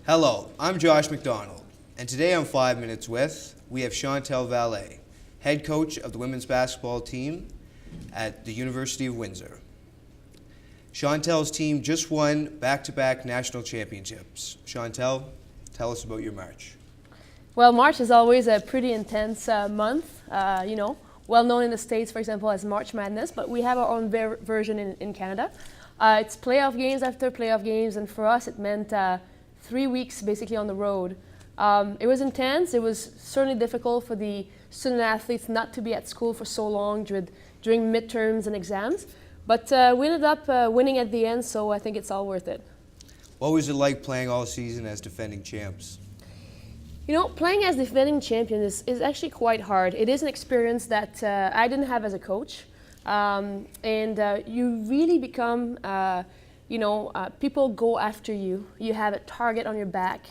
Hello, I'm Josh MacDonald, and today on 5 Minutes With, we have Chantal Vallee, head coach of the women's basketball team at the University of Windsor. Chantal's team just won back-to-back national championships. Chantal, tell us about your March. Well, March is always a pretty intense month, well known in the States, for example, as March Madness, but we have our own version in Canada. It's playoff games after playoff games, and for us it meant 3 weeks basically on the road. It was intense. It was certainly difficult for the student athletes not to be at school for so long during midterms and exams, but we ended up winning at the end, so I think it's all worth it. What was it like playing all season as defending champs? You know, playing as defending champion is actually quite hard. It is an experience that I didn't have as a coach. You really become, people go after you. You have a target on your back.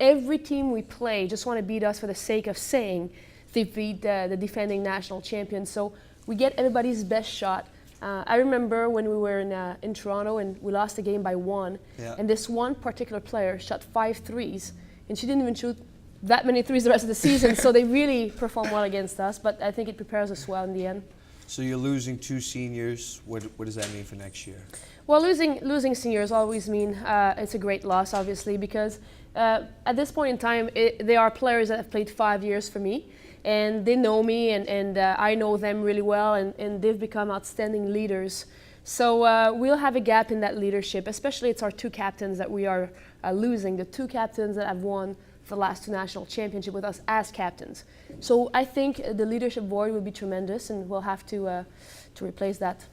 Every team we play just want to beat us for the sake of saying they beat the defending national champion. So we get everybody's best shot. I remember when we were in Toronto and we lost the game by 1, and this one particular player shot 5 threes. And she didn't even shoot that many threes the rest of the season, so they really performed well against us, but I think it prepares us well in the end. So you're losing 2 seniors. What does that mean for next year? Well, losing seniors always mean it's a great loss, obviously, because at this point in time, they are players that have played 5 years for me, and they know me, and I know them really well, and they've become outstanding leaders. So we'll have a gap in that leadership, especially it's our 2 captains that we are losing, the 2 captains that have won the last 2 national championships with us as captains. So I think the leadership void will be tremendous, and we'll have to replace that.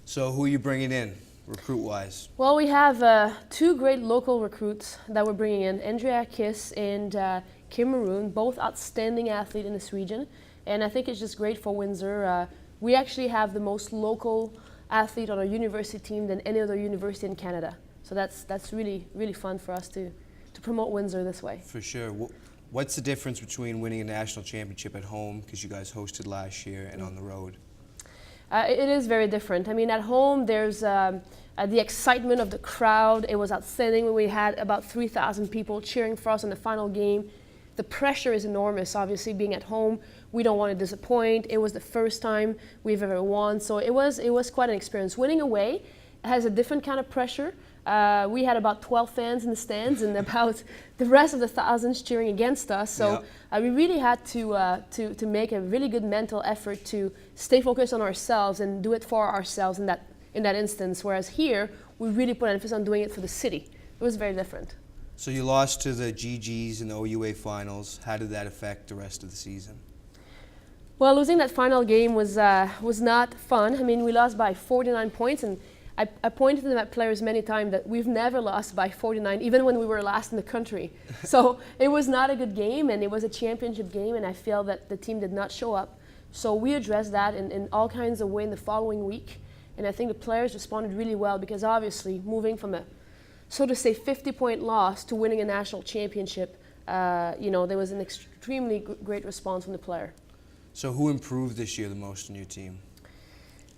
So who are you bringing in, recruit-wise? Well, we have 2 great local recruits that we're bringing in, Andrea Kiss and Kim Maroon, both outstanding athletes in this region. And I think it's just great for Windsor. We actually have the most local athlete on our university team than any other university in Canada. So that's really, really fun for us to promote Windsor this way. For sure. What's the difference between winning a national championship at home, because you guys hosted last year, and on the road? It is very different. I mean, at home there's the excitement of the crowd. It was outstanding when we had about 3,000 people cheering for us in the final game. The pressure is enormous, obviously, being at home. We don't want to disappoint. It was the first time we've ever won, so it was quite an experience. Winning away has a different kind of pressure. We had about 12 fans in the stands and about the rest of the thousands cheering against us. So we really had to make a really good mental effort to stay focused on ourselves and do it for ourselves in that instance. Whereas here, we really put emphasis on doing it for the city. It was very different. So you lost to the GGs in the OUA finals. How did that affect the rest of the season? Well, losing that final game was not fun. I mean, we lost by 49 points, and I pointed to that players many times that we've never lost by 49, even when we were last in the country. So it was not a good game, and it was a championship game, and I feel that the team did not show up. So we addressed that in all kinds of ways in the following week, and I think the players responded really well, because obviously moving from a, so to say, 50-point loss to winning a national championship, there was an extremely great response from the player. So who improved this year the most in your team?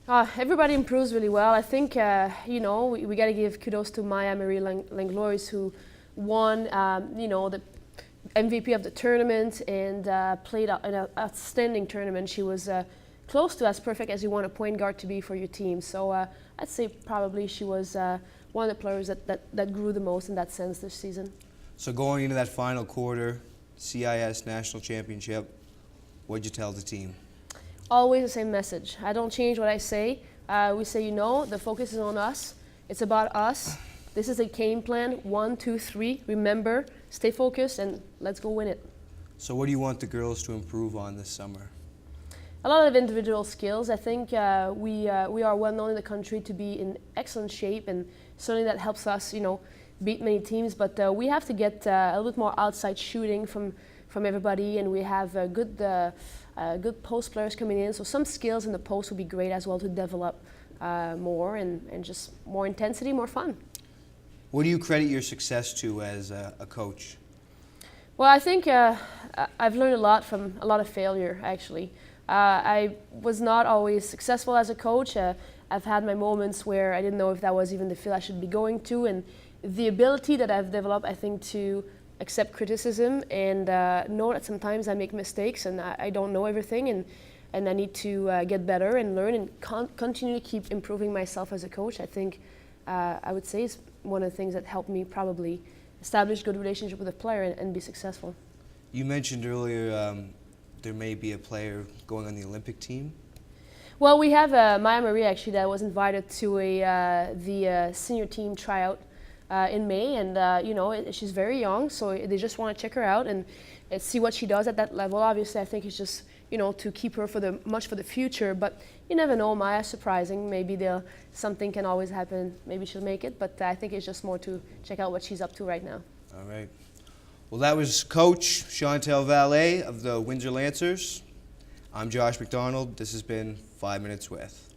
Everybody improves really well. I think, we got to give kudos to Maya Marie Langlois, who won, the MVP of the tournament and played an outstanding tournament. She was close to as perfect as you want a point guard to be for your team. So I'd say probably she was one of the players that grew the most in that sense this season. So going into that final quarter, CIS National Championship, what'd you tell the team? Always the same message. I don't change what I say. We say, the focus is on us. It's about us. This is a game plan, 1, 2, 3. Remember, stay focused, and let's go win it. So what do you want the girls to improve on this summer? A lot of individual skills. I think we are well known in the country to be in excellent shape, and certainly that helps us, beat many teams. But we have to get a little bit more outside shooting from everybody, and we have good post players coming in. So some skills in the post would be great as well to develop more and just more intensity, more fun. What do you credit your success to as a coach? Well, I think I've learned a lot from a lot of failure, actually. I was not always successful as a coach. I've had my moments where I didn't know if that was even the field I should be going to, and the ability that I've developed, I think, to accept criticism and know that sometimes I make mistakes and I don't know everything, and I need to get better and learn and continue to keep improving myself as a coach. I think I would say is one of the things that helped me probably establish good relationship with a player and be successful. You mentioned earlier there may be a player going on the Olympic team. Well, we have Maya Marie actually that was invited to the senior team tryout in May, and you know, she's very young, so they just want to check her out and see what she does at that level. Obviously, I think it's just, you know, to keep her for the future, but you never know. Maya's surprising. Maybe something can always happen. Maybe she'll make it, but I think it's just more to check out what she's up to right now. All right. Well, that was Coach Chantal Vallee of the Windsor Lancers. I'm Josh MacDonald. This has been 5 Minutes With.